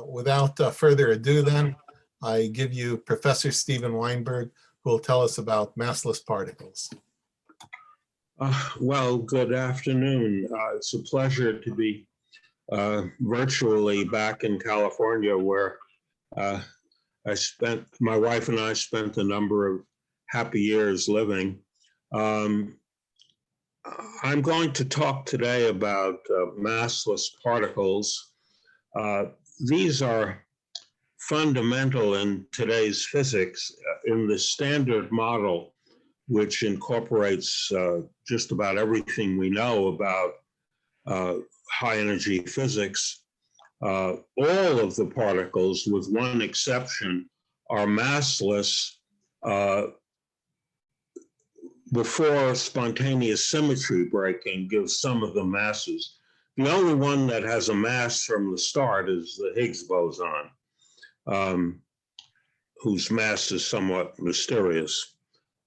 Without further ado then, I give you Professor Stephen Weinberg, who will tell us about massless particles. Well, good afternoon. It's a pleasure to be virtually back in California, where my wife and I spent a number of happy years living. I'm going to talk today about massless particles. These are fundamental in today's physics. In the Standard Model, which incorporates just about everything we know about high energy physics, all of the particles, with one exception, are massless before spontaneous symmetry breaking gives some of the masses. The only one that has a mass from the start is the Higgs boson, whose mass is somewhat mysterious.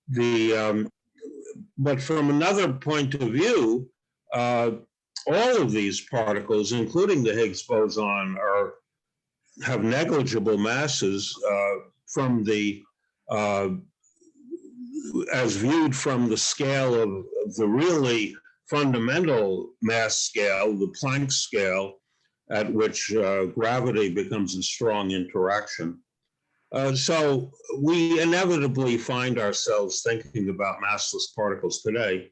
But from another point of view, all of these particles, including the Higgs boson, have negligible masses from the as viewed from the scale of the really fundamental mass scale, the Planck scale, at which gravity becomes a strong interaction. So we inevitably find ourselves thinking about massless particles today.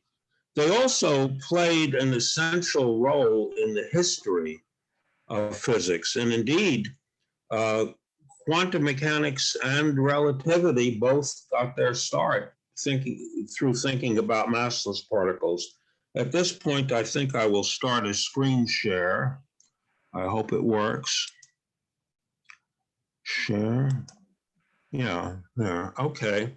They also played an essential role in the history of physics. And indeed, quantum mechanics and relativity both got their start through thinking about massless particles. At this point, I think I will start a screen share. I hope it works. Share. Yeah, there. Okay.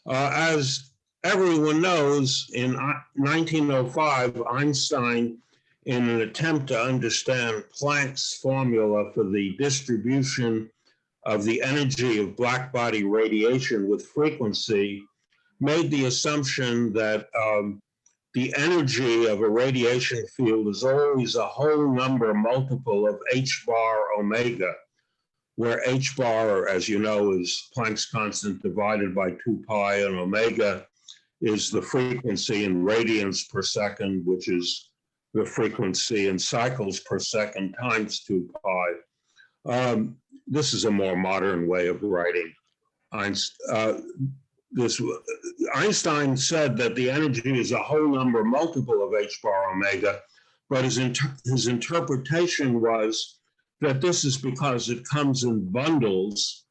As everyone knows, in 1905, Einstein, in an attempt to understand Planck's formula for the distribution of the energy of blackbody radiation with frequency, made the assumption that the energy of a radiation field is always a whole number multiple of h bar omega, where h bar, as you know, is Planck's constant divided by 2 pi, and omega is the frequency in radians per second, which is the frequency in cycles per second times 2 pi. This is a more modern way of writing. Einstein said that the energy is a whole number multiple of h bar omega, but his interpretation was that this is because it comes in bundles,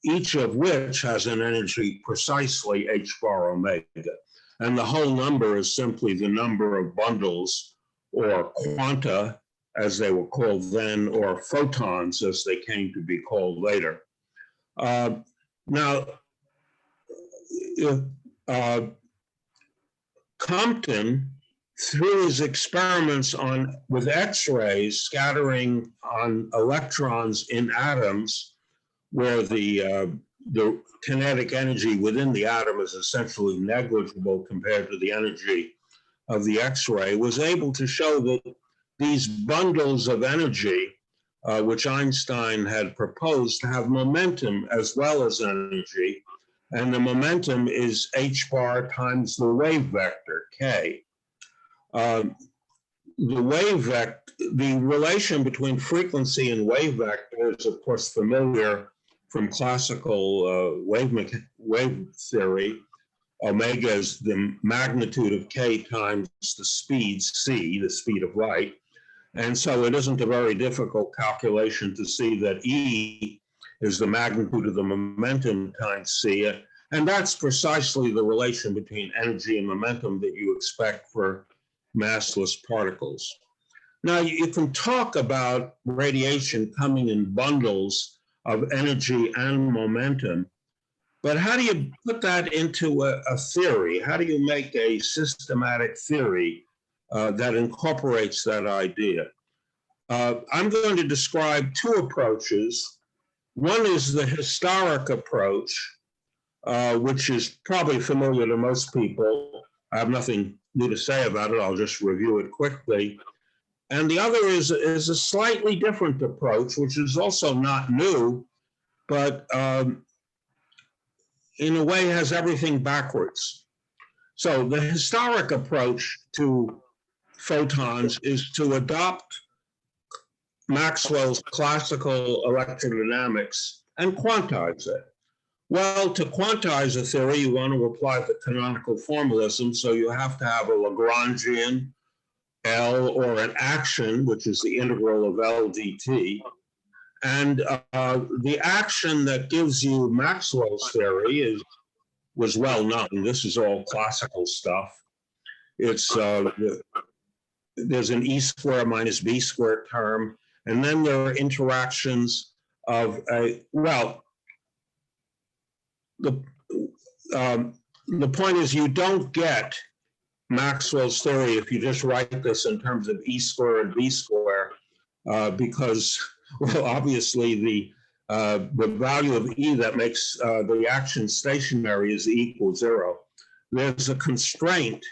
each of which has an energy precisely h bar omega. And the whole number is simply the number of bundles, or quanta, as they were called then, or photons, as they came to be called later. Now, Compton, through his experiments with X-rays scattering on electrons in atoms, where the kinetic energy within the atom is essentially negligible compared to the energy of the X-ray, was able to show that these bundles of energy, which Einstein had proposed, to have momentum as well as energy, and the momentum is h bar times the wave vector, k. The relation between frequency and wave vector is, of course, familiar from classical wave theory. Omega is the magnitude of k times the speed c, the speed of light. And so it isn't a very difficult calculation to see that E is the magnitude of the momentum times c. And that's precisely the relation between energy and momentum that you expect for massless particles. Now, you can talk about radiation coming in bundles of energy and momentum, but how do you put that into a theory? How do you make a systematic theory that incorporates that idea? I'm going to describe two approaches. One is the historic approach, which is probably familiar to most people. I have nothing new to say about it. I'll just review it quickly. And the other is a slightly different approach, which is also not new, but in a way has everything backwards. So the historic approach to photons is to adopt Maxwell's classical electrodynamics and quantize it. Well, to quantize a theory, you want to apply the canonical formalism, so you have to have a Lagrangian L or an action, which is the integral of L dt. And the action that gives you Maxwell's theory was well known. This is all classical stuff. It's there's an E square minus B squared term, and then there are interactions of the point is you don't get Maxwell's theory if you just write this in terms of E square and B square, because, well, obviously the value of E that makes the action stationary is E equals 0. There's a constraint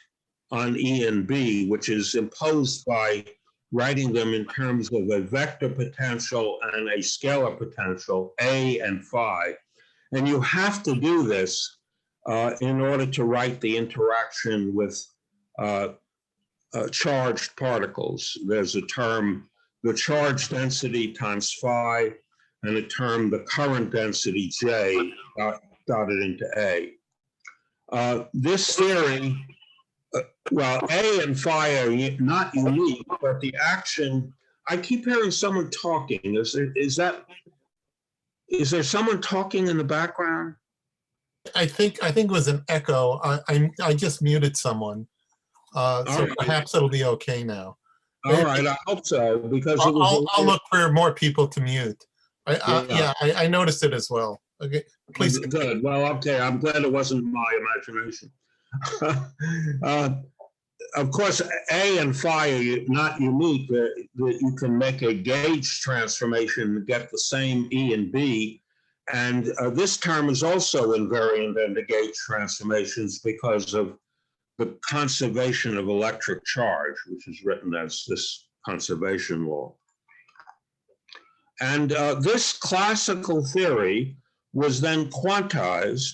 on E and B, which is imposed by writing them in terms of a vector potential and a scalar potential, A and phi. And you have to do this in order to write the interaction with charged particles. There's a term, the charge density times phi, and a term, the current density J, dotted into A. This theory, well, A and phi are not unique, but the action, I keep hearing someone talking. Is there someone talking in the background? I think it was an echo. I just muted someone. So right. Perhaps it'll be okay now. All right, I hope so, because it was I'll look for more people to mute. I noticed it as well. Okay, please. Good. Well, okay, I'm glad it wasn't my imagination. Of course, A and phi are not unique. That you can make a gauge transformation and get the same E and B. And this term is also invariant under gauge transformations because of the conservation of electric charge, which is written as this conservation law. And this classical theory was then quantized.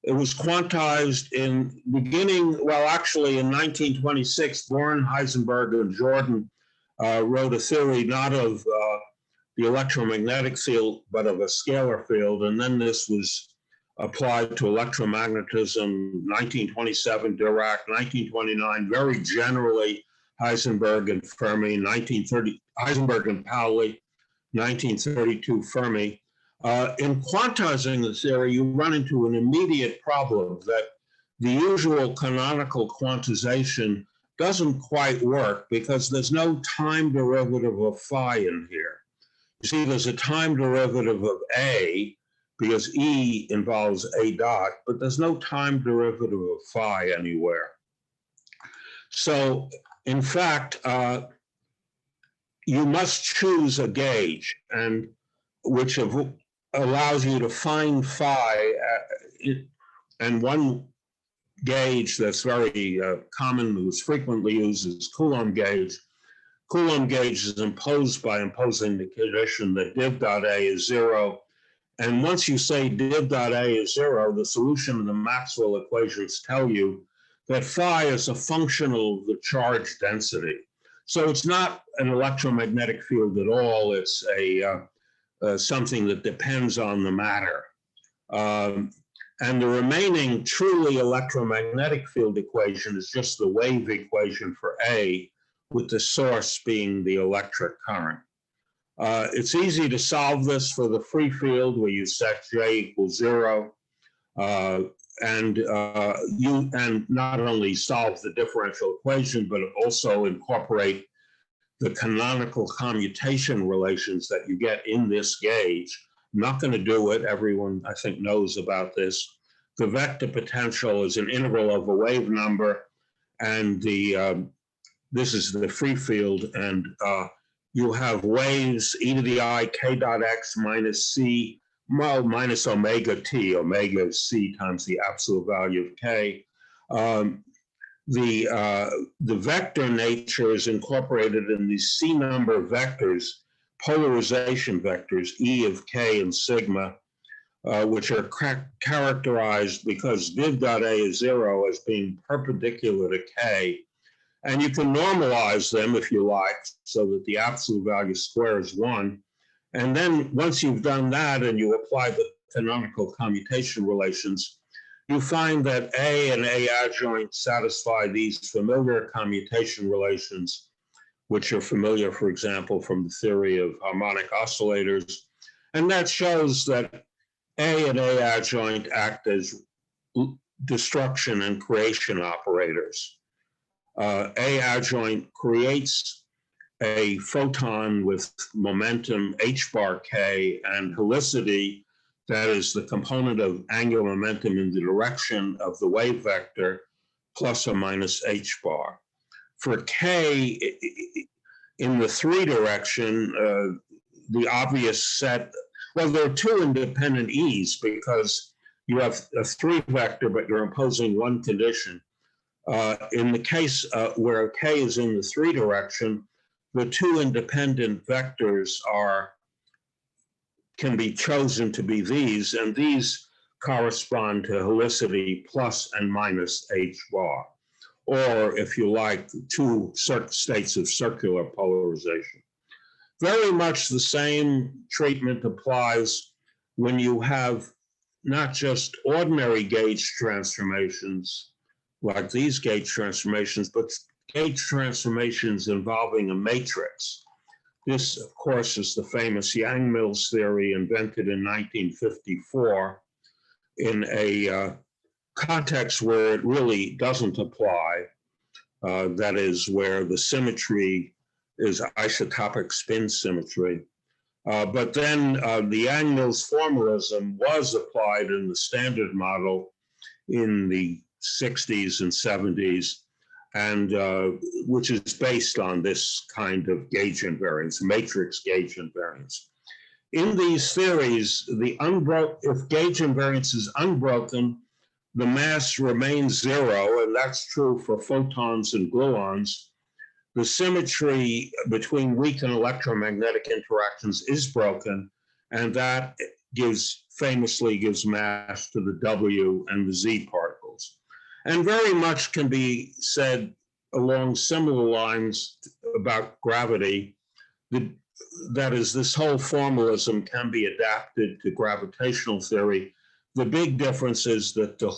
It was quantized in beginning, well, actually in 1926, Born, Heisenberg, and Jordan wrote a theory not of the electromagnetic field, but of a scalar field. And then this was applied to electromagnetism, 1927, Dirac, 1929, very generally, Heisenberg and Fermi, 1930, Heisenberg and Pauli, 1932, Fermi. In quantizing the theory, you run into an immediate problem that the usual canonical quantization doesn't quite work because there's no time derivative of phi in here. You see, there's a time derivative of A because E involves A dot, but there's no time derivative of phi anywhere. So, in fact, you must choose a gauge, and which allows you to find phi, and one gauge that's very common, who's frequently used, is Coulomb gauge. Coulomb gauge is imposed by imposing the condition that div dot A is 0. And once you say div dot A is 0, the solution of the Maxwell equations tell you that phi is a function of the charge density. So it's not an electromagnetic field at all. It's something that depends on the matter. And the remaining truly electromagnetic field equation is just the wave equation for A, with the source being the electric current. It's easy to solve this for the free field where you set J equals 0. And not only solve the differential equation, but also incorporate the canonical commutation relations that you get in this gauge. I'm not going to do it. Everyone, I think, knows about this. The vector potential is an integral of a wave number, and this is the free field, and you have waves e to the I k dot x minus c, well, minus omega t. Omega is c times the absolute value of k. the vector nature is incorporated in these C number vectors, polarization vectors, E of K and sigma, which are characterized because viv dot A is 0 as being perpendicular to K. And you can normalize them if you like, so that the absolute value square is 1. And then once you've done that and you apply the canonical commutation relations, you find that A and A adjoint satisfy these familiar commutation relations, which are familiar, for example, from the theory of harmonic oscillators. And that shows that A and A adjoint act as destruction and creation operators. A adjoint creates a photon with momentum h bar k and helicity, that is the component of angular momentum in the direction of the wave vector, plus or minus h bar. For k in the 3 direction, the obvious set, well, there are 2 independent e's because you have a 3 vector, but you're imposing one condition. In the case where k is in the 3 direction, the 2 independent vectors can be chosen to be these, and these correspond to helicity plus and minus h bar, or if you like, 2 states of circular polarization. Very much the same treatment applies when you have not just ordinary gauge transformations, like these gauge transformations, but gauge transformations involving a matrix. This, of course, is the famous Yang-Mills theory invented in 1954 in a context where it really doesn't apply. That is where the symmetry is isotopic spin symmetry. But then the Yang-Mills formalism was applied in the standard model in the 60s and 70s, and which is based on this kind of gauge invariance, matrix gauge invariance. In these theories, if gauge invariance is unbroken, the mass remains 0, and that's true for photons and gluons. The symmetry between weak and electromagnetic interactions is broken, and that famously gives mass to the W and the Z particles. And very much can be said along similar lines about gravity. That is, this whole formalism can be adapted to gravitational theory. The big difference is that the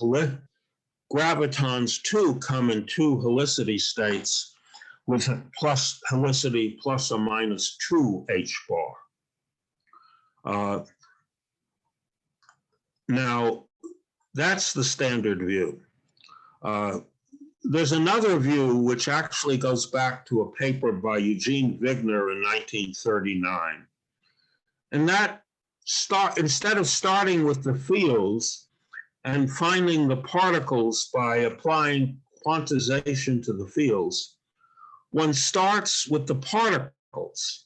gravitons too come in 2 helicity states with plus helicity plus or minus 2 h bar. Now, that's the standard view. There's another view which actually goes back to a paper by Eugene Wigner in 1939. And that instead of starting with the fields and finding the particles by applying quantization to the fields, one starts with the particles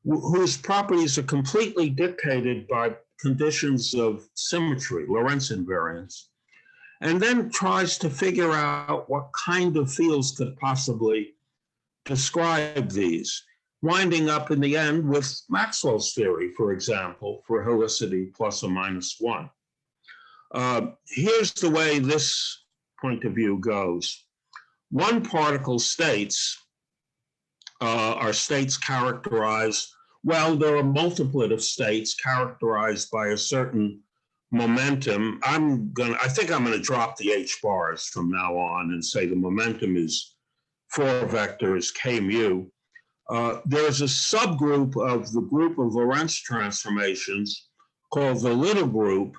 whose properties are completely dictated by conditions of symmetry, Lorentz invariance, and then tries to figure out what kind of fields could possibly describe these, winding up in the end with Maxwell's theory, for example, for helicity plus or minus 1. Here's the way this point of view goes. One particle states are states characterized, well, there are multiplicative states characterized by a certain momentum. I think I'm gonna drop the h bars from now on and say the momentum is 4 vectors k mu. There's a subgroup of the group of Lorentz transformations called the little group.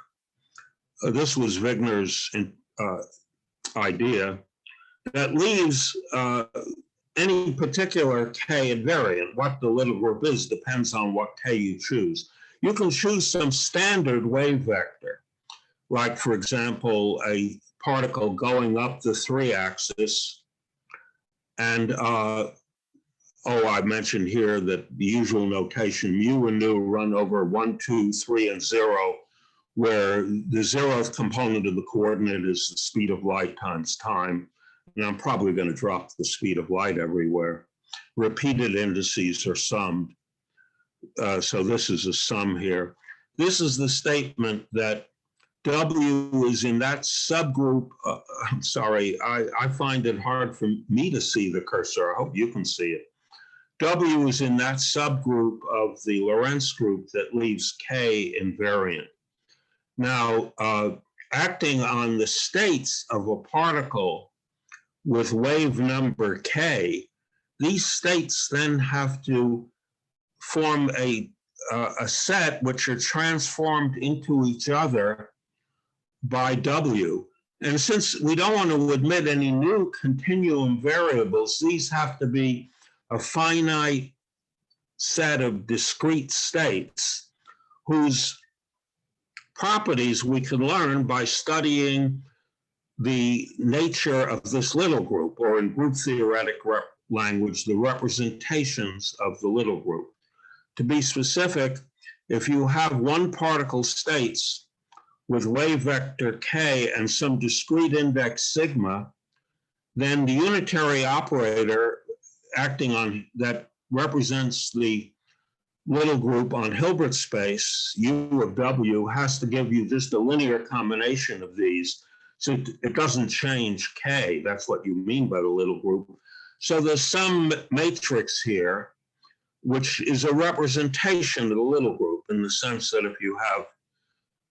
This was Wigner's idea, that leaves any particular k invariant. What the little group is depends on what k you choose. You can choose some standard wave vector, like, for example, a particle going up the 3-axis. And, I mentioned here that the usual notation, mu and nu run over 1, 2, 3, and 0, where the 0th component of the coordinate is the speed of light times time. and I'm probably going to drop the speed of light everywhere. Repeated indices are summed. So this is a sum here. This is the statement that W is in that subgroup. I'm sorry, I find it hard for me to see the cursor. I hope you can see it. W is in that subgroup of the Lorentz group that leaves K invariant. Now, acting on the states of a particle with wave number K, these states then have to form a set which are transformed into each other by W. And since we don't want to admit any new continuum variables, these have to be a finite set of discrete states whose properties we can learn by studying the nature of this little group, or in group theoretic language, the representations of the little group. To be specific, if you have one particle states with wave vector K and some discrete index sigma, then the unitary operator acting on that represents the little group on Hilbert space, U of W, has to give you just a linear combination of these. So it doesn't change K. That's what you mean by the little group. So there's some matrix here, which is a representation of the little group in the sense that if you have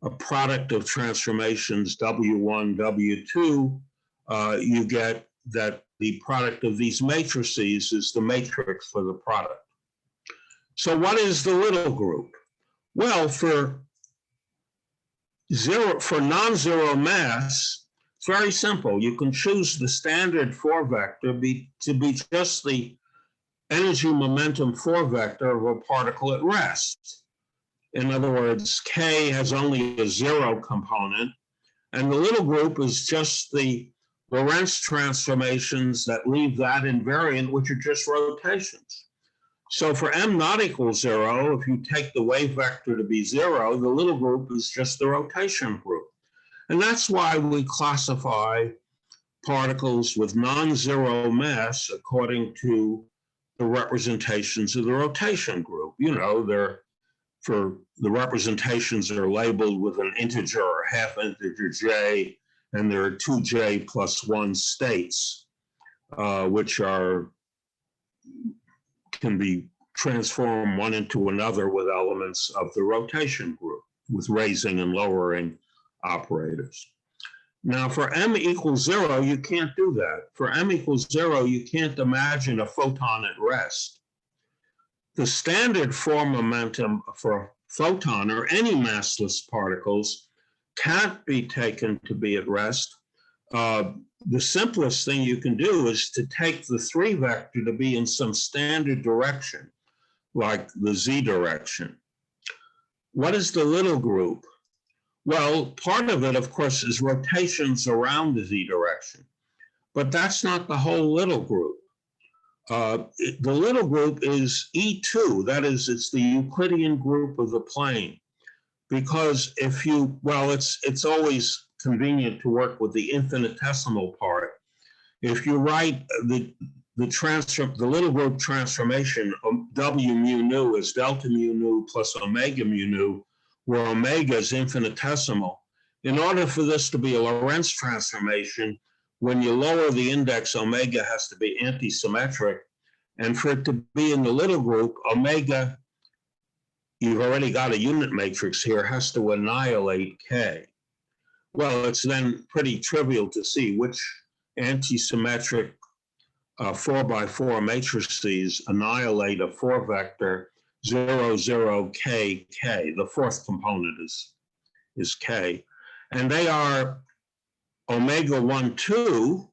a product of transformations W1, W2, you get that the product of these matrices is the matrix for the product. So what is the little group? Well, for non-zero mass, it's very simple. You can choose the standard 4 vector to be just the energy momentum 4 vector of a particle at rest. In other words, K has only a 0 component, and the little group is just the Lorentz transformations that leave that invariant, which are just rotations. So for m not equal 0, if you take the wave vector to be 0, the little group is just the rotation group. And that's why we classify particles with non-zero mass according to the representations of the rotation group. You know, the representations are labeled with an integer or half integer j, and there are 2j plus 1 states, which can be transformed one into another with elements of the rotation group, with raising and lowering operators. Now, for m equals 0, you can't do that. For m equals 0, you can't imagine a photon at rest. The standard form momentum for photon or any massless particles can't be taken to be at rest. The simplest thing you can do is to take the 3 vector to be in some standard direction, like the z direction. What is the little group? Well, part of it, of course, is rotations around the z direction, but that's not the whole little group. The little group is E2, that is, it's the Euclidean group of the plane, because it's always convenient to work with the infinitesimal part. If you write the little group transformation of W mu nu is delta mu nu plus omega mu nu, where omega is infinitesimal. In order for this to be a Lorentz transformation, when you lower the index, omega has to be antisymmetric. And for it to be in the little group, omega, you've already got a unit matrix here, has to annihilate K. Well, it's then pretty trivial to see which antisymmetric 4x4 matrices annihilate a 4 vector 0, 0, K, K. The 4th component is K. And they are omega 1, 2.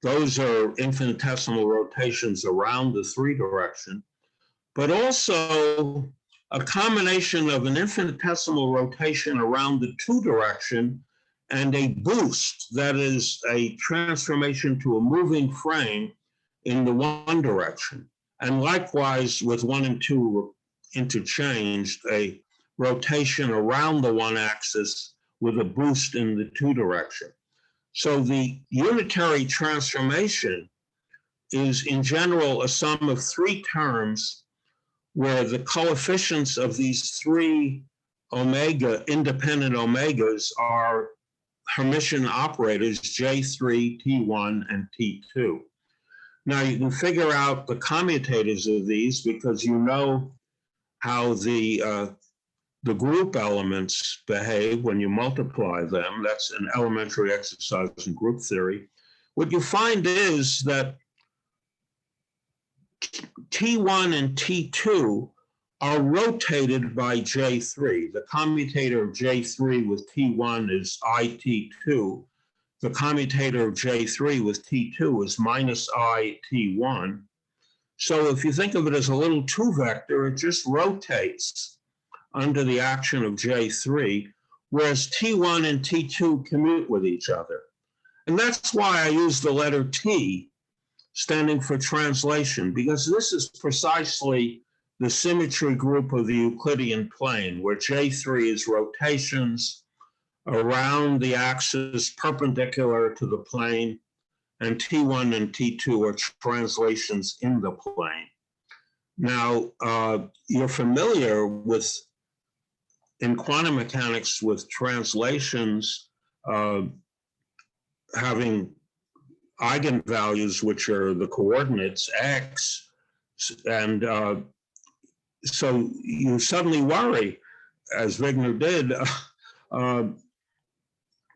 Those are infinitesimal rotations around the 3 direction, but also a combination of an infinitesimal rotation around the 2 direction and a boost, that is a transformation to a moving frame in the 1 direction. And likewise, with 1 and 2 interchanged, a rotation around the 1 axis with a boost in the 2 direction. So the unitary transformation is in general a sum of three terms where the coefficients of these three independent omegas are Hermitian operators, J3, T1, and T2. Now you can figure out the commutators of these because you know how the group elements behave when you multiply them. That's an elementary exercise in group theory. What you find is that T1 and T2 are rotated by J3. The commutator of J3 with T1 is IT2. The commutator of J3 with T2 is minus IT1. So if you think of it as a little two vector, it just rotates under the action of J3, whereas T1 and T2 commute with each other. And that's why I use the letter T standing for translation, because this is precisely the symmetry group of the Euclidean plane, where J3 is rotations around the axis perpendicular to the plane, and T1 and T2 are translations in the plane. Now, you're familiar with, in quantum mechanics, with translations having eigenvalues, which are the coordinates x, and so you suddenly worry, as Wigner did,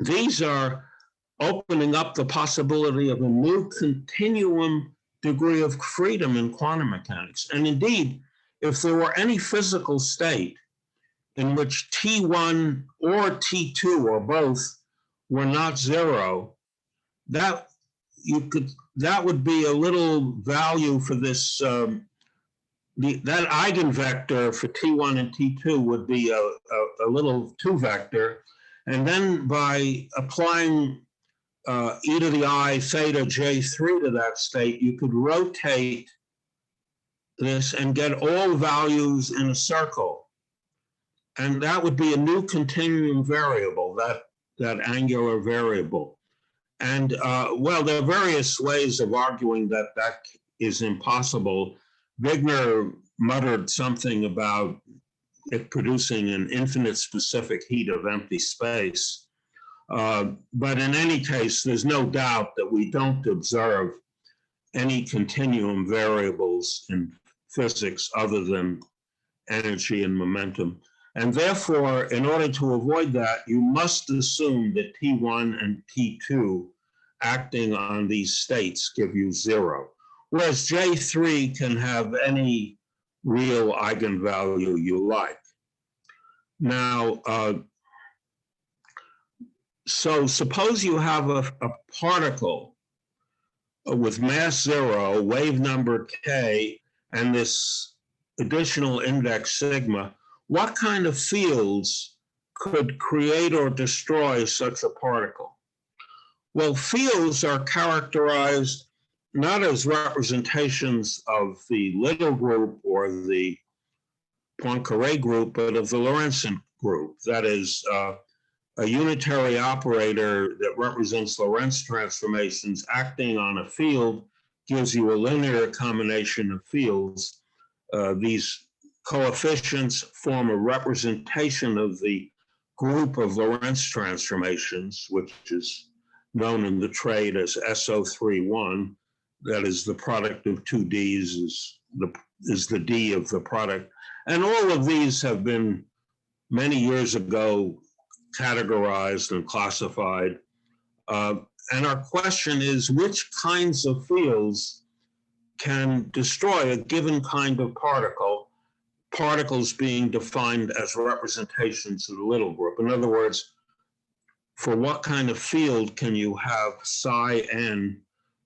these are opening up the possibility of a new continuum degree of freedom in quantum mechanics. And indeed, if there were any physical state in which T1 or T2 or both were not zero, that would be a little value for this. That eigenvector for T1 and T2 would be a little two vector, and then by applying e to the I theta J3 to that state, you could rotate this and get all values in a circle. And that would be a new continuum variable, that angular variable. And well, there are various ways of arguing that that is impossible. Wigner muttered something about it producing an infinite specific heat of empty space. But in any case, there's no doubt that we don't observe any continuum variables in physics other than energy and momentum. And therefore, in order to avoid that, you must assume that T1 and T2 acting on these states give you zero, whereas J3 can have any real eigenvalue you like. Now, so suppose you have a particle with mass zero, wave number k, and this additional index sigma. What kind of fields could create or destroy such a particle? Well, fields are characterized not as representations of the little group or the Poincaré group, but of the Lorentzian group. That is, a unitary operator that represents Lorentz transformations acting on a field gives you a linear combination of fields. These coefficients form a representation of the group of Lorentz transformations, which is known in the trade as SO31. That is, the product of two Ds is the D of the product. And all of these have been, many years ago, categorized and classified. And our question is, which kinds of fields can destroy a given kind of particle, particles being defined as representations of the little group? In other words, for what kind of field can you have psi n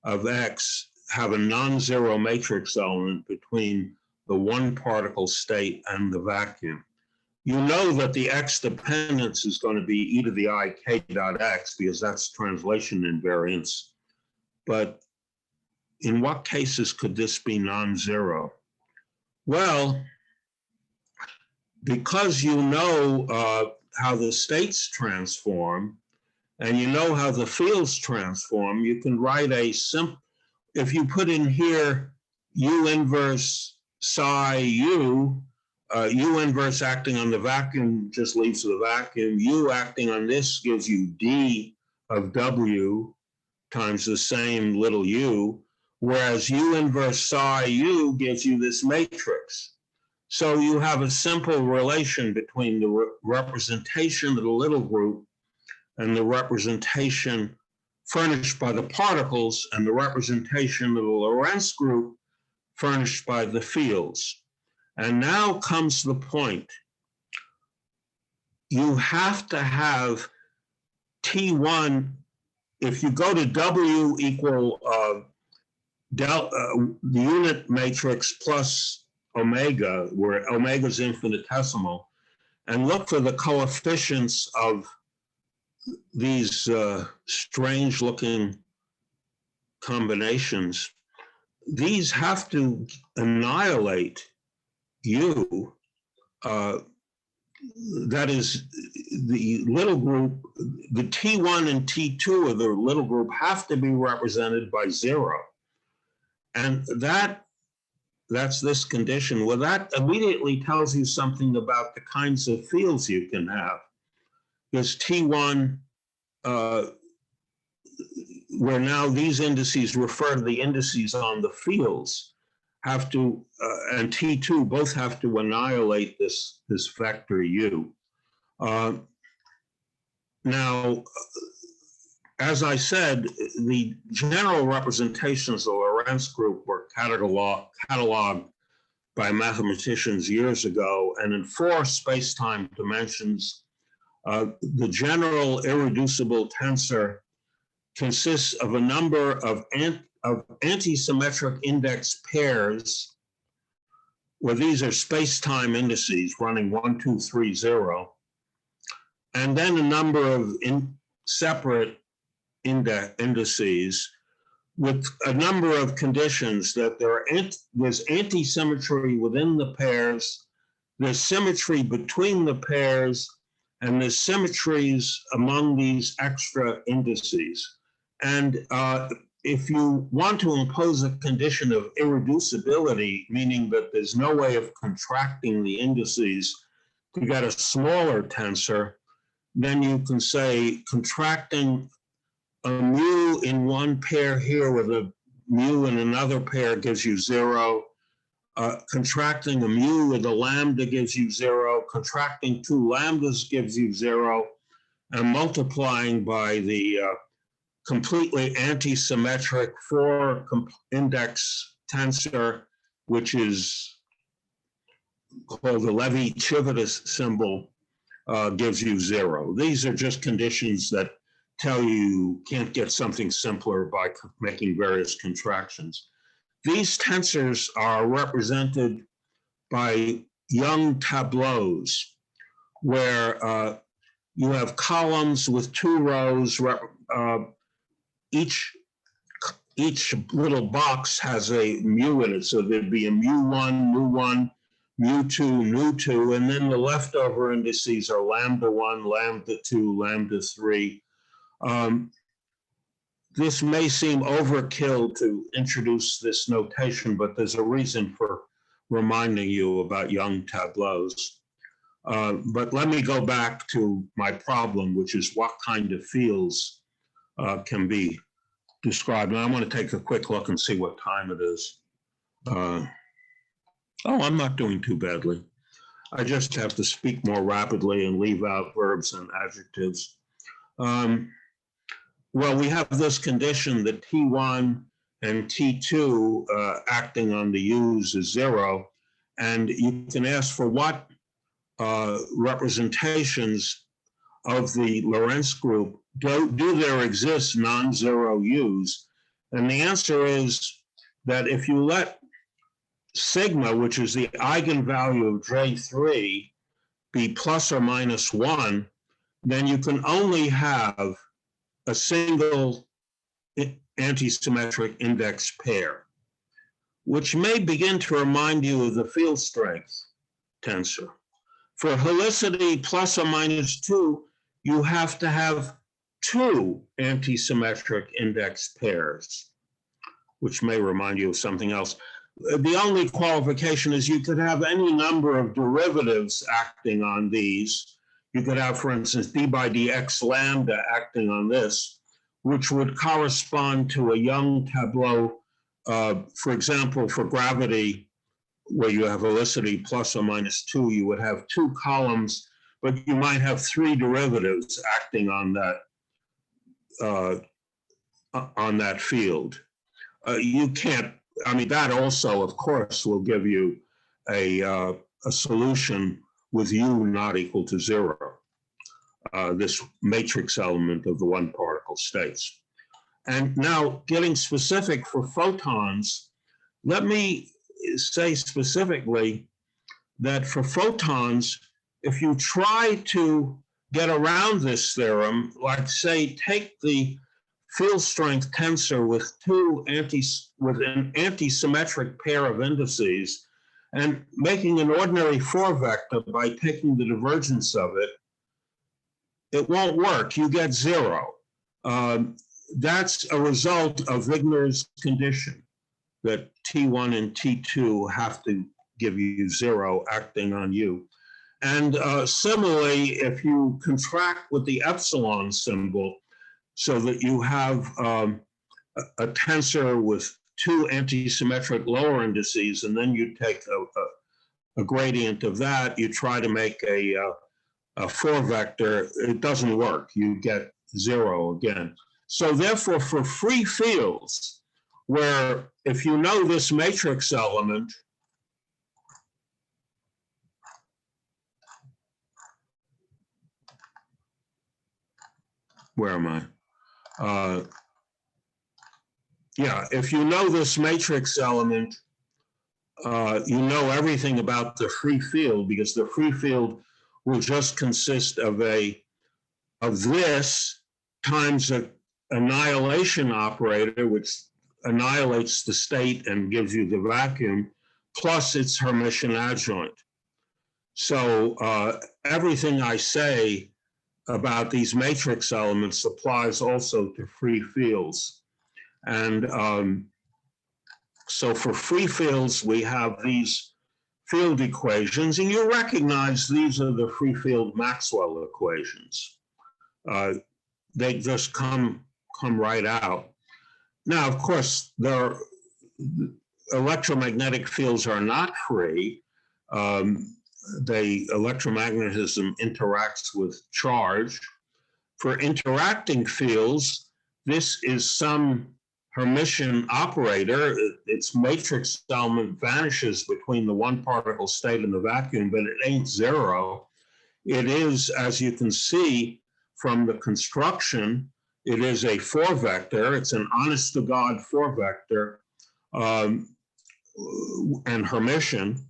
of x have a non-zero matrix element between the one particle state and the vacuum? You know that the x dependence is going to be e to the I k dot x because that's translation invariance. But in what cases could this be non-zero? Well, because you know how the states transform, and you know how the fields transform, you can write a simple, if you put in here U inverse psi U, U inverse acting on the vacuum just leaves the vacuum. U acting on this gives you D of W times the same little u, whereas U inverse psi U gives you this matrix. So you have a simple relation between the representation of the little group and the representation furnished by the particles and the representation of the Lorentz group furnished by the fields. And now comes the point. You have to have T1, if you go to W equal the unit matrix plus omega, where omega is infinitesimal, and look for the coefficients of these strange looking combinations, these have to annihilate U. That is, the little group, the T1 and T2 of the little group have to be represented by 0. And that's this condition. Well, that immediately tells you something about the kinds of fields you can have. Because T1, where now these indices refer to the indices on the fields, have to, and T2 both have to annihilate this vector U. Now, as I said, the general representations of the Lorentz group were cataloged by mathematicians years ago, and in 4 space-time dimensions, the general irreducible tensor consists of a number of anti-symmetric index pairs, where these are space-time indices running 1, 2, 3, 0, and then a number of separate indices with a number of conditions that there's anti-symmetry within the pairs, there's symmetry between the pairs, and there's symmetries among these extra indices. And if you want to impose a condition of irreducibility, meaning that there's no way of contracting the indices to get a smaller tensor, then you can say contracting a mu in one pair here with a mu in another pair gives you 0. Contracting a mu with a lambda gives you 0. Contracting 2 lambdas gives you 0. And multiplying by the completely anti-symmetric 4 index tensor, which is called the Levi-Civitas symbol, gives you 0. These are just conditions that tell you can't get something simpler by making various contractions. These tensors are represented by Young tableaus, where you have columns with 2 rows. Each little box has a mu in it, so there'd be a mu1, mu1, mu2, nu2, and then the leftover indices are lambda 1, lambda 2, lambda 3. This may seem overkill to introduce this notation, but there's a reason for reminding you about Young tableaus. But let me go back to my problem, which is what kind of fields can be described. And I want to take a quick look and see what time it is. Oh, I'm not doing too badly. I just have to speak more rapidly and leave out verbs and adjectives. Well, we have this condition that T1 and T2 acting on the U's is 0. And you can ask for what representations of the Lorentz group do there exist non-zero U's? And the answer is that if you let sigma, which is the eigenvalue of J3, be plus or minus 1, then you can only have a single anti-symmetric index pair, which may begin to remind you of the field strength tensor. For helicity plus or minus 2, you have to have two antisymmetric index pairs, which may remind you of something else. The only qualification is you could have any number of derivatives acting on these. You could have, for instance, d by dx lambda acting on this, which would correspond to a Young tableau, for example, for gravity, where you have helicity plus or minus 2, you would have two columns, but you might have three derivatives acting on that field. You can't, I mean, that also, of course, will give you a solution with u not equal to 0, this matrix element of the one particle states. And now, getting specific for photons, let me say specifically that for photons, if you try to get around this theorem, like say, take the field strength tensor with an antisymmetric pair of indices and making an ordinary 4 vector by taking the divergence of it, it won't work. You get 0. That's a result of Wigner's condition, that T1 and T2 have to give you 0 acting on U. And similarly, if you contract with the epsilon symbol so that you have a tensor with two antisymmetric lower indices, and then you take a gradient of that, you try to make a 4 vector, it doesn't work. You get 0 again. So therefore, for free fields, where if you know this matrix element, where am I? Yeah, if you know this matrix element, you know everything about the free field, because the free field will just consist of this times an annihilation operator, which annihilates the state and gives you the vacuum, plus its Hermitian adjoint. So everything I say about these matrix elements applies also to free fields. And so for free fields, we have these field equations, and you recognize these are the free field Maxwell equations. They just come right out. Now, of course, electromagnetic fields are not free. Electromagnetism interacts with charge. For interacting fields, this is some Hermitian operator. Its matrix element vanishes between the one particle state and the vacuum, but it ain't 0. It is, as you can see from the construction, it is a 4 vector. It's an honest to God 4 vector and Hermitian.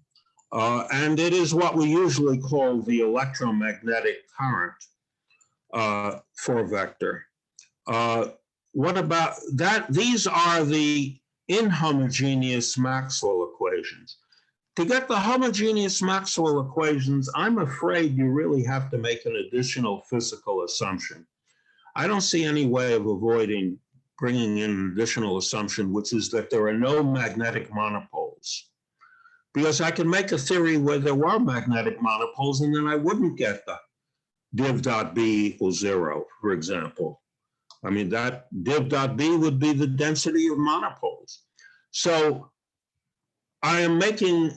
And it is what we usually call the electromagnetic current 4 vector. What about that? These are the inhomogeneous Maxwell equations. To get the homogeneous Maxwell equations, I'm afraid you really have to make an additional physical assumption. I don't see any way of avoiding bringing in an additional assumption, which is that there are no magnetic monopoles. Because I can make a theory where there were magnetic monopoles, and then I wouldn't get the div.b equals 0, for example. I mean, that div.b would be the density of monopoles. So I am making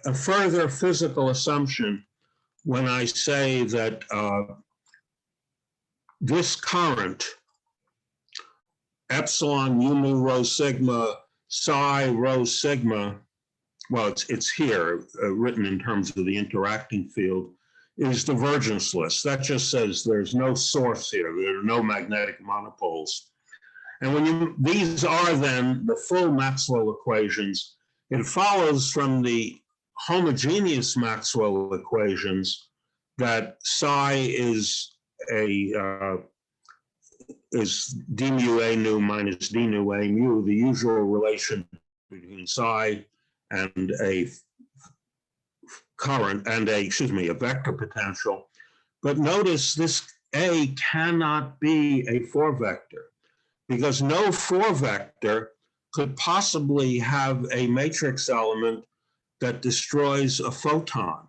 a further physical assumption when I say that this current, epsilon u mu rho sigma psi rho sigma, well, it's here written in terms of the interacting field, is divergenceless. That just says there's no source here. There are no magnetic monopoles. And when these are then the full Maxwell equations, it follows from the homogeneous Maxwell equations that psi is d mu a nu minus d nu a mu, the usual relation between psi and a current and a vector potential. But notice this A cannot be a 4-vector, because no 4-vector could possibly have a matrix element that destroys a photon.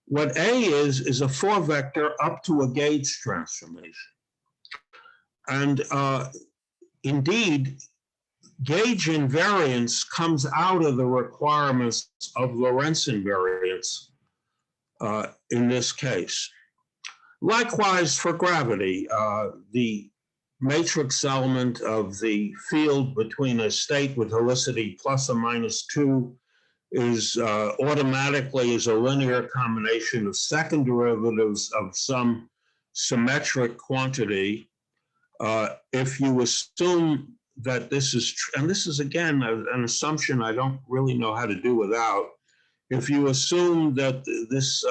What A is a 4-vector up to a gauge transformation. And indeed, gauge invariance comes out of the requirements of Lorentz invariance in this case. Likewise, for gravity, the matrix element of the field between a state with helicity plus or minus 2 is automatically is a linear combination of second derivatives of some symmetric quantity. If you assume that this is, and this is again an assumption I don't really know how to do without, if you assume that this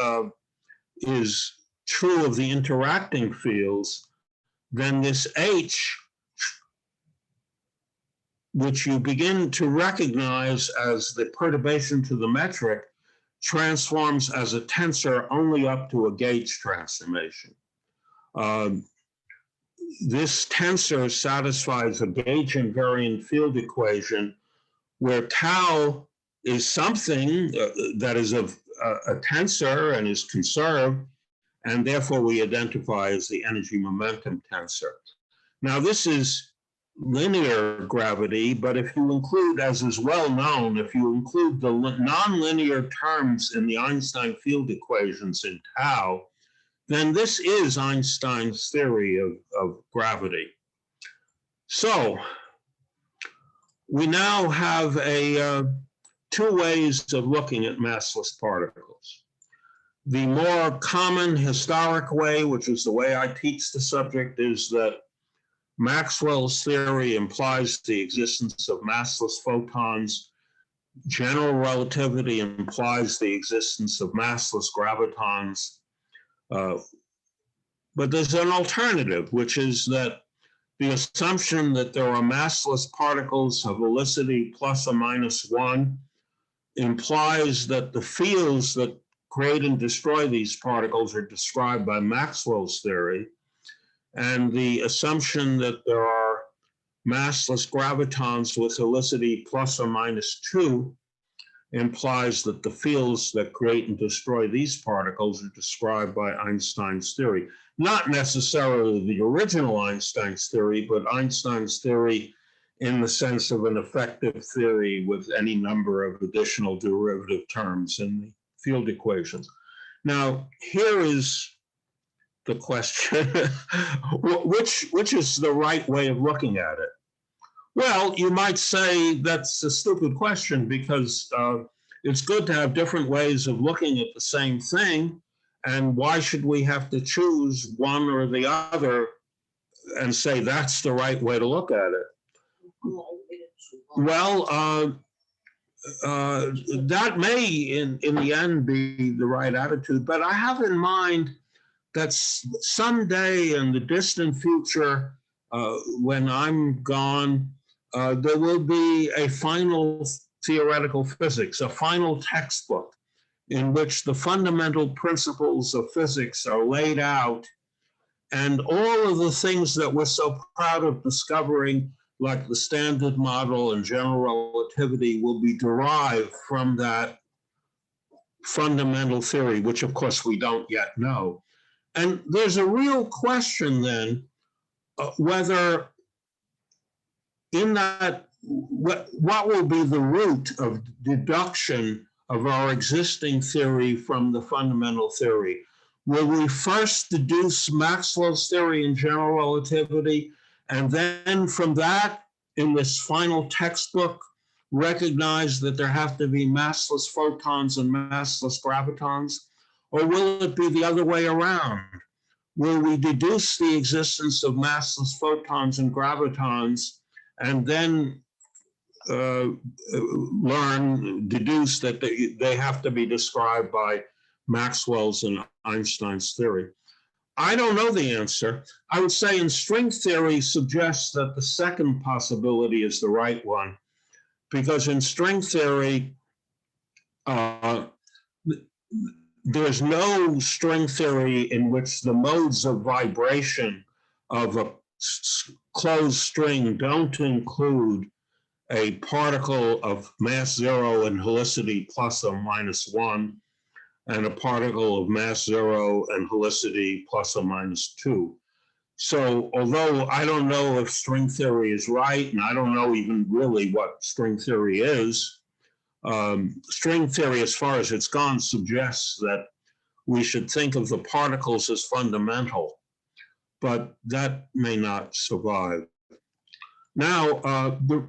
is true of the interacting fields, then this H, which you begin to recognize as the perturbation to the metric, transforms as a tensor only up to a gauge transformation. This tensor satisfies a gauge invariant field equation where tau is something that is of a tensor and is conserved, and therefore we identify as the energy momentum tensor. Now this is linear gravity, but if you include, as is well known, if you include the nonlinear terms in the Einstein field equations in tau, then this is Einstein's theory of gravity. So we now have two ways of looking at massless particles. The more common historic way, which is the way I teach the subject, is that Maxwell's theory implies the existence of massless photons. General relativity implies the existence of massless gravitons. But there's an alternative, which is that the assumption that there are massless particles of helicity plus or minus 1 implies that the fields that create and destroy these particles are described by Maxwell's theory. And the assumption that there are massless gravitons with helicity plus or minus 2 implies that the fields that create and destroy these particles are described by Einstein's theory. Not necessarily the original Einstein's theory, but Einstein's theory in the sense of an effective theory with any number of additional derivative terms in the field equations. Now, here is the question, which is the right way of looking at it? Well, you might say that's a stupid question because it's good to have different ways of looking at the same thing. And why should we have to choose one or the other and say that's the right way to look at it? Well, that may in the end be the right attitude, but I have in mind that someday in the distant future, when I'm gone, there will be a final theoretical physics, a final textbook in which the fundamental principles of physics are laid out, and all of the things that we're so proud of discovering, like the Standard Model and general relativity, will be derived from that fundamental theory, which of course we don't yet know. And there's a real question then whether in that, what will be the root of deduction of our existing theory from the fundamental theory? Will we first deduce Maxwell's theory in general relativity, and then from that, in this final textbook, recognize that there have to be massless photons and massless gravitons? Or will it be the other way around? Will we deduce the existence of massless photons and gravitons, and then deduce that they have to be described by Maxwell's and Einstein's theory? I don't know the answer. I would say in string theory suggests that the second possibility is the right one, because in string theory, there's no string theory in which the modes of vibration of a closed string don't include a particle of mass 0 and helicity plus or minus 1, and a particle of mass 0 and helicity plus or minus 2. So although I don't know if string theory is right, and I don't know even really what string theory is, string theory, as far as it's gone, suggests that we should think of the particles as fundamental, but that may not survive. Now,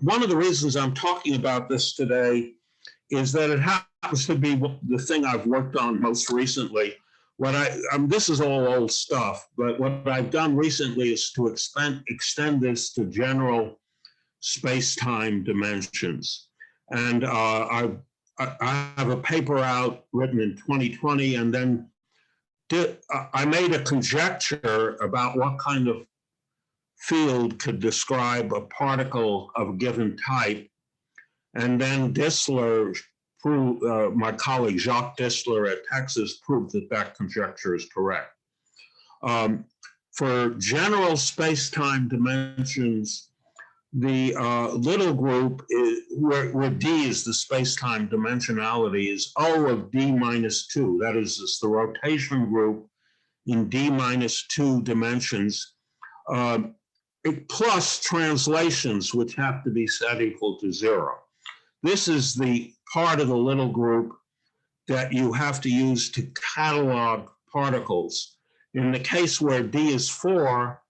one of the reasons I'm talking about this today is that it happens to be the thing I've worked on most recently. This is all old stuff, but what I've done recently is to extend this to general space-time dimensions. And I have a paper out written in 2020, and then I made a conjecture about what kind of field could describe a particle of a given type. And then Dissler proved, my colleague Jacques Dissler at Texas proved that that conjecture is correct. For general space-time dimensions, the little group is, where D is the space-time dimensionality, is O of D minus 2. That is, it's the rotation group in D minus 2 dimensions, plus translations, which have to be set equal to 0. This is the part of the little group that you have to use to catalog particles. In the case where D is 4,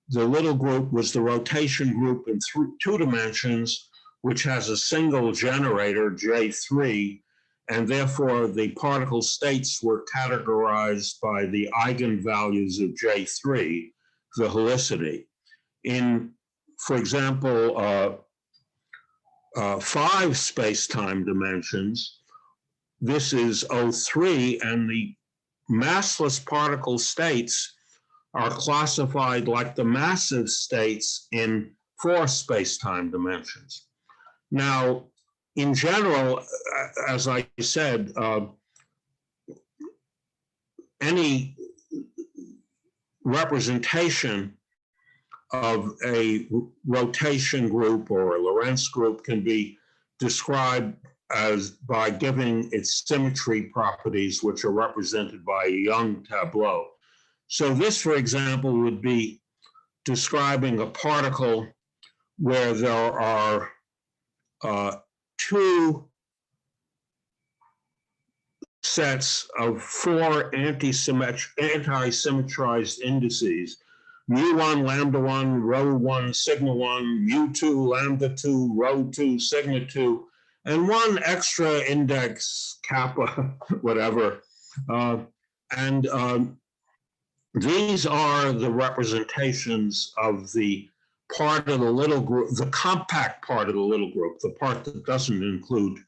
the little group was the rotation group in 2 dimensions, which has a single generator, J3, and therefore the particle states were categorized by the eigenvalues of J3, the helicity. In, for example, 5 space-time dimensions, this is O3, and the massless particle states are classified like the massive states in 4 space-time dimensions. Now, in general, as I said, any representation of a rotation group or a Lorentz group can be described as by giving its symmetry properties, which are represented by a Young tableau. So this, for example, would be describing a particle where there are 2 sets of 4 anti-symmetrized indices, mu1, lambda 1, rho 1, sigma 1, mu2, lambda 2, rho 2, sigma 2, and 1 extra index, kappa, whatever. These are the representations of the part of the little group, the compact part of the little group, the part that doesn't include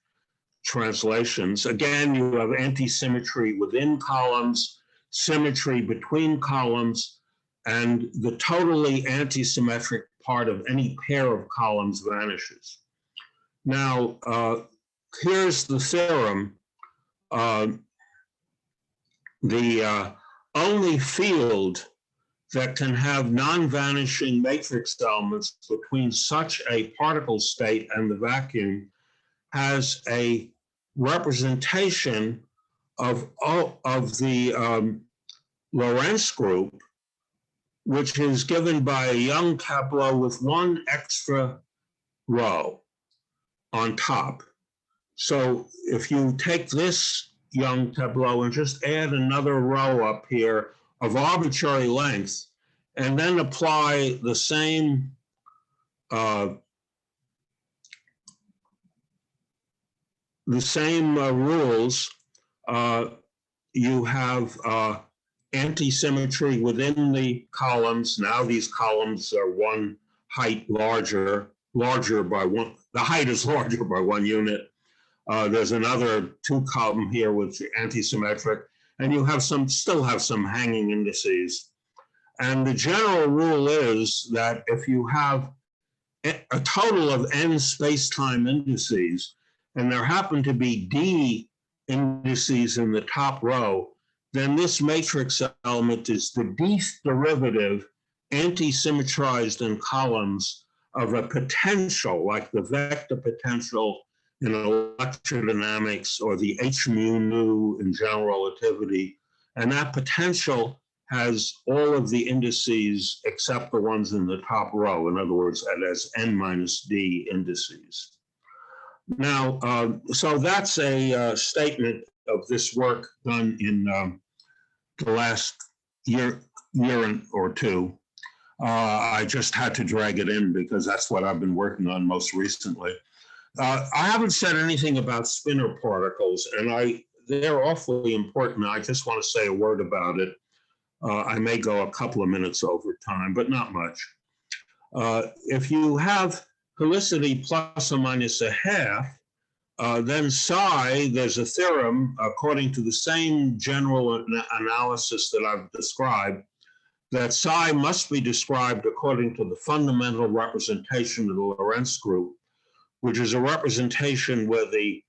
translations. Again, you have anti-symmetry within columns, symmetry between columns, and the totally anti-symmetric part of any pair of columns vanishes. Now, here's the theorem. The only field that can have non-vanishing matrix elements between such a particle state and the vacuum has a representation of the Lorentz group, which is given by a Young tableau with 1 extra row on top. So if you take this Young tableau and just add another row up here of arbitrary length, and then apply the same rules, you have anti-symmetry within the columns. Now these columns are 1 height larger by 1, the height is larger by 1 unit. There's another 2 column here which are anti-symmetric, and you have still have some hanging indices. And the general rule is that if you have a total of n space-time indices, and there happen to be D indices in the top row, then this matrix element is the dth derivative anti-symmetrized in columns of a potential, like the vector potential in electrodynamics or the h mu nu in general relativity. And that potential has all of the indices except the ones in the top row. In other words, it has n minus d indices. Now, so that's a statement of this work done in the last year or two. I just had to drag it in because that's what I've been working on most recently. I haven't said anything about spinor particles, and they're awfully important. I just want to say a word about it. I may go a couple of minutes over time, but not much. If you have helicity plus or minus a half, then psi, there's a theorem, according to the same general analysis that I've described, that psi must be described according to the fundamental representation of the Lorentz group, which is a representation where the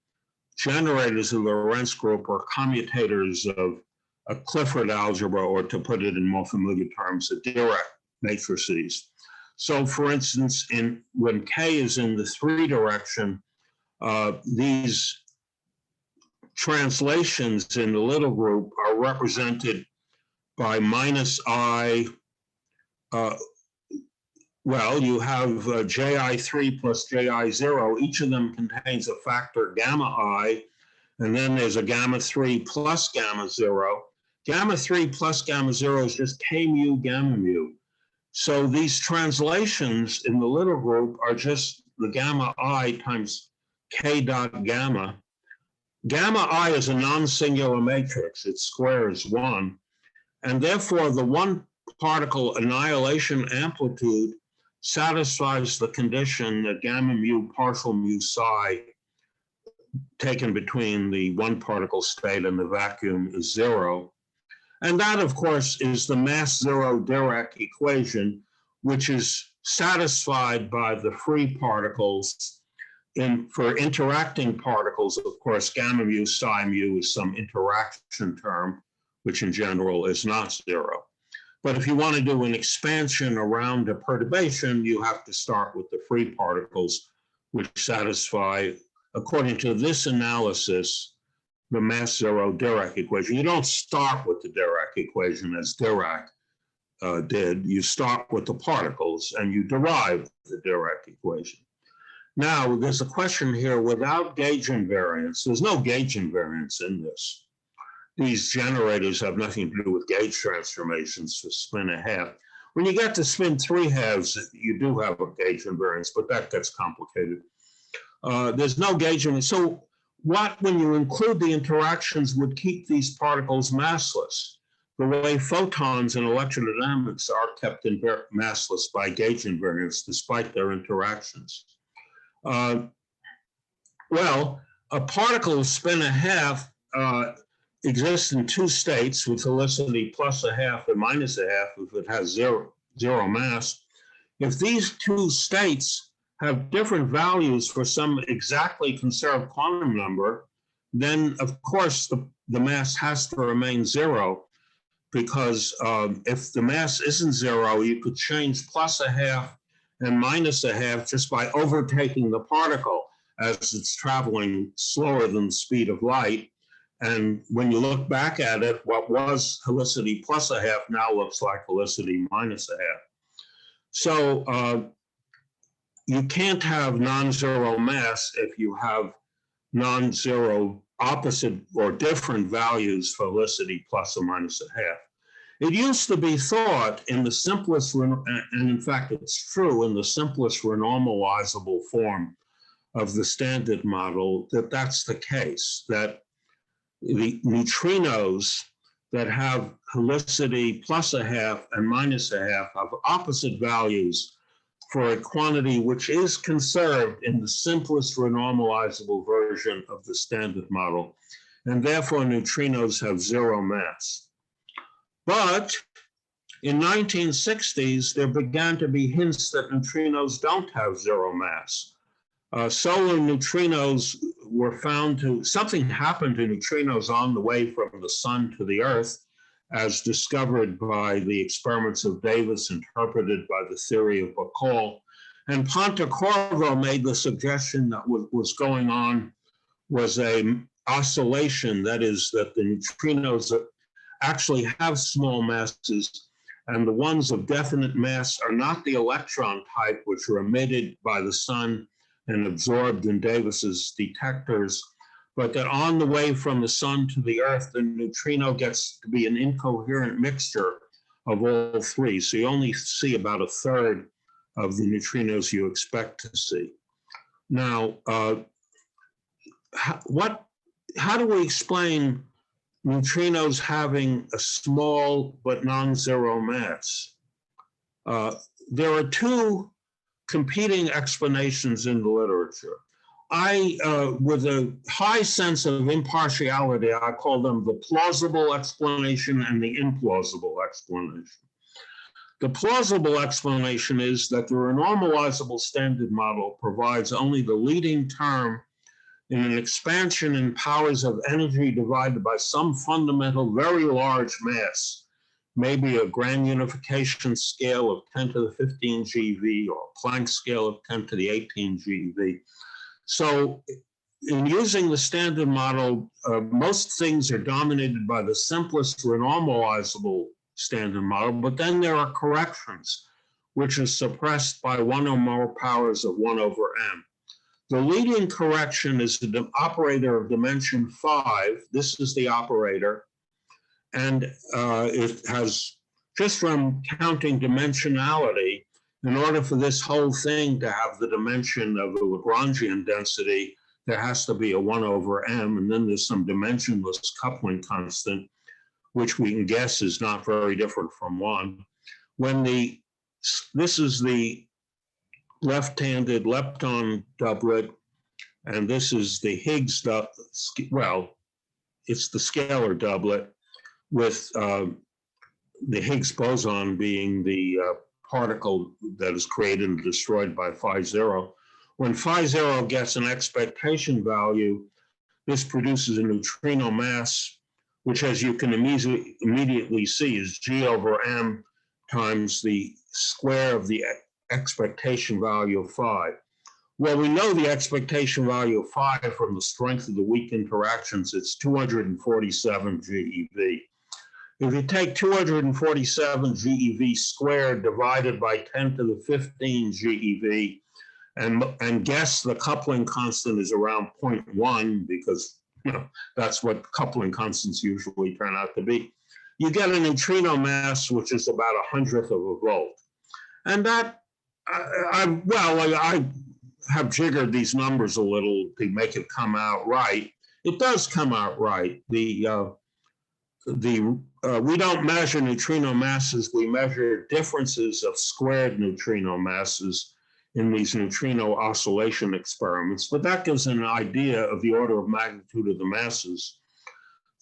generators of the Lorentz group are commutators of a Clifford algebra, or to put it in more familiar terms, the Dirac matrices. So for instance, when K is in the 3 direction, these translations in the little group are represented by minus I. Well, you have ji3 plus ji0. Each of them contains a factor gamma I, and then there's a gamma 3 plus gamma 0. Gamma 3 plus gamma 0 is just k mu gamma mu. So these translations in the little group are just the gamma I times k dot gamma. Gamma I is a non-singular matrix. Its square is 1. And therefore, the one particle annihilation amplitude satisfies the condition that gamma mu partial mu psi taken between the one particle state and the vacuum is 0. And that, of course, is the mass zero Dirac equation, which is satisfied by the free particles. For interacting particles, of course, gamma mu psi mu is some interaction term, which in general is not 0. But if you want to do an expansion around a perturbation, you have to start with the free particles, which satisfy, according to this analysis, the mass zero Dirac equation. You don't start with the Dirac equation as Dirac did. You start with the particles and you derive the Dirac equation. Now, there's a question here without gauge invariance. There's no gauge invariance in this. These generators have nothing to do with gauge transformations for spin a half. When you get to spin 3 halves, you do have a gauge invariance, but that gets complicated. There's no gauge invariance. So when you include the interactions, would keep these particles massless, the way photons in electrodynamics are kept massless by gauge invariance, despite their interactions. Well, a particle of spin a half exists in 2 states with helicity plus a half and minus a half if it has zero mass. If these 2 states have different values for some exactly conserved quantum number, then of course the mass has to remain 0, because if the mass isn't 0, you could change plus a half and minus a half just by overtaking the particle as it's traveling slower than the speed of light. And when you look back at it, what was helicity plus a half now looks like helicity minus a half. So you can't have non-zero mass if you have non-zero opposite or different values for helicity plus or minus a half. It used to be thought in the simplest, and in fact it's true, in the simplest renormalizable form of the standard model, that that's the case, that the neutrinos that have helicity plus a half and minus a half have opposite values for a quantity which is conserved in the simplest renormalizable version of the standard model, and therefore neutrinos have 0 mass. But in 1960s, there began to be hints that neutrinos don't have 0 mass. Solar neutrinos were found to, something happened to neutrinos on the way from the sun to the Earth, as discovered by the experiments of Davis, interpreted by the theory of Bacall. And Pontecorvo made the suggestion that what was going on was a oscillation, that is, that the neutrinos actually have small masses, and the ones of definite mass are not the electron type, which are emitted by the sun and absorbed in Davis's detectors, but that on the way from the sun to the Earth, the neutrino gets to be an incoherent mixture of all three. So you only see about a third of the neutrinos you expect to see. Now, how do we explain neutrinos having a small but non-zero mass? There are two competing explanations in the literature. With a high sense of impartiality, I call them the plausible explanation and the implausible explanation. The plausible explanation is that the renormalizable standard model provides only the leading term in an expansion in powers of energy divided by some fundamental, very large mass, maybe a grand unification scale of 10 to the 15 GeV or a Planck scale of 10 to the 18 GeV. So in using the standard model, most things are dominated by the simplest renormalizable standard model, but then there are corrections, which is suppressed by one or more powers of 1 over m. The leading correction is the operator of dimension 5. This is the operator. And it has, just from counting dimensionality, in order for this whole thing to have the dimension of a Lagrangian density, there has to be a 1 over m, and then there's some dimensionless coupling constant, which we can guess is not very different from 1. This is the left-handed lepton doublet, and this is the Higgs doublet. Well, it's the scalar doublet, with the Higgs boson being the particle that is created and destroyed by phi 0. When phi 0 gets an expectation value, this produces a neutrino mass, which, as you can immediately see, is G over m times the square of the expectation value of phi. Well, we know the expectation value of phi from the strength of the weak interactions. It's 247 GeV. If you take 247 GeV squared divided by 10 to the 15 GeV and guess the coupling constant is around 0.1, because that's what coupling constants usually turn out to be, you get a neutrino mass which is about 1/100 of a volt. And that, I have jiggered these numbers a little to make it come out right. It does come out right. We don't measure neutrino masses, we measure differences of squared neutrino masses in these neutrino oscillation experiments, but that gives an idea of the order of magnitude of the masses.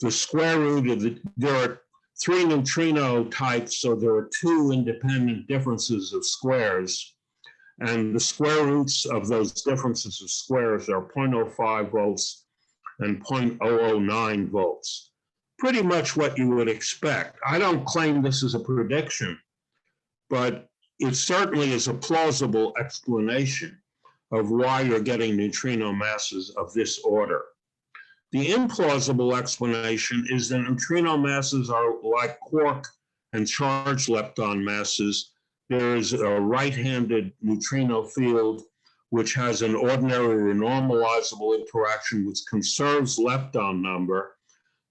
The square root of there are 3 neutrino types, so there are 2 independent differences of squares, and the square roots of those differences of squares are 0.05 volts and 0.009 volts. Pretty much what you would expect. I don't claim this is a prediction, but it certainly is a plausible explanation of why you're getting neutrino masses of this order. The implausible explanation is that neutrino masses are like quark and charged lepton masses. There is a right-handed neutrino field which has an ordinary renormalizable interaction which conserves lepton number.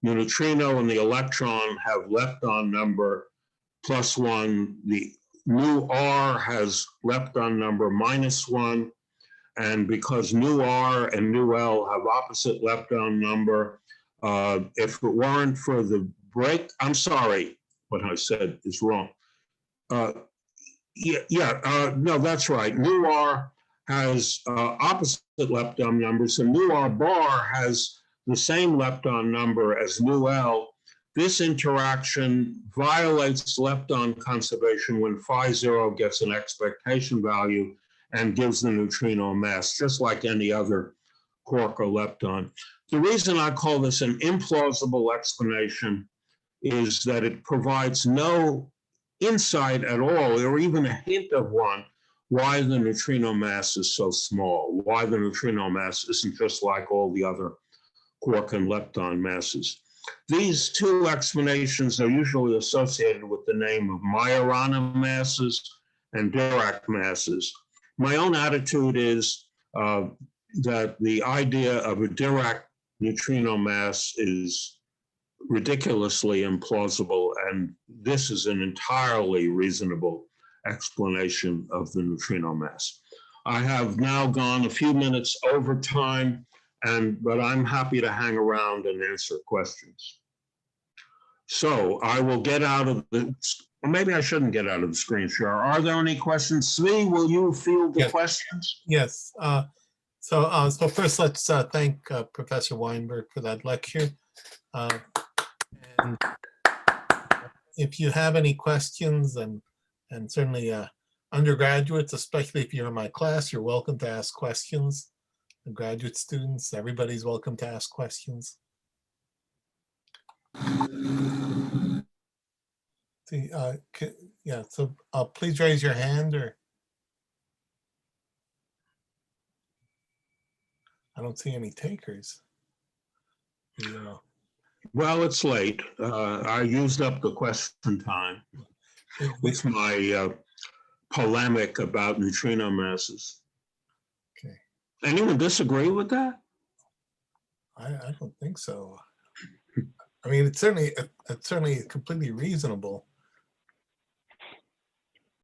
The neutrino and the electron have lepton number +1. The nu R has lepton number -1. And because nu R and nu L have opposite lepton number, if it weren't for the break, I'm sorry, what I said is wrong. No, that's right. Nu R has opposite lepton numbers, and nu R bar has the same lepton number as nu L. This interaction violates lepton conservation when phi 0 gets an expectation value, and gives the neutrino mass, just like any other quark or lepton. The reason I call this an implausible explanation is that it provides no insight at all, or even a hint of one, why the neutrino mass is so small, why the neutrino mass isn't just like all the other quark and lepton masses. These two explanations are usually associated with the name of Majorana masses and Dirac masses. My own attitude is that the idea of a Dirac neutrino mass is ridiculously implausible, and this is an entirely reasonable explanation of the neutrino mass. I have now gone a few minutes over time, but I'm happy to hang around and answer questions. So I will get out of the, or maybe I shouldn't get out of the screen share. Are there any questions? Svi, will you field the questions? Yes. So first, let's thank Professor Weinberg for that lecture. And if you have any questions, and certainly undergraduates, especially if you're in my class, you're welcome to ask questions. And graduate students, everybody's welcome to ask questions. See, yeah, so please raise your hand, or I don't see any takers. Yeah. Well, it's late. I used up the question time with my polemic about neutrino masses. Okay. Anyone disagree with that? I don't think so. I mean, it's certainly completely reasonable.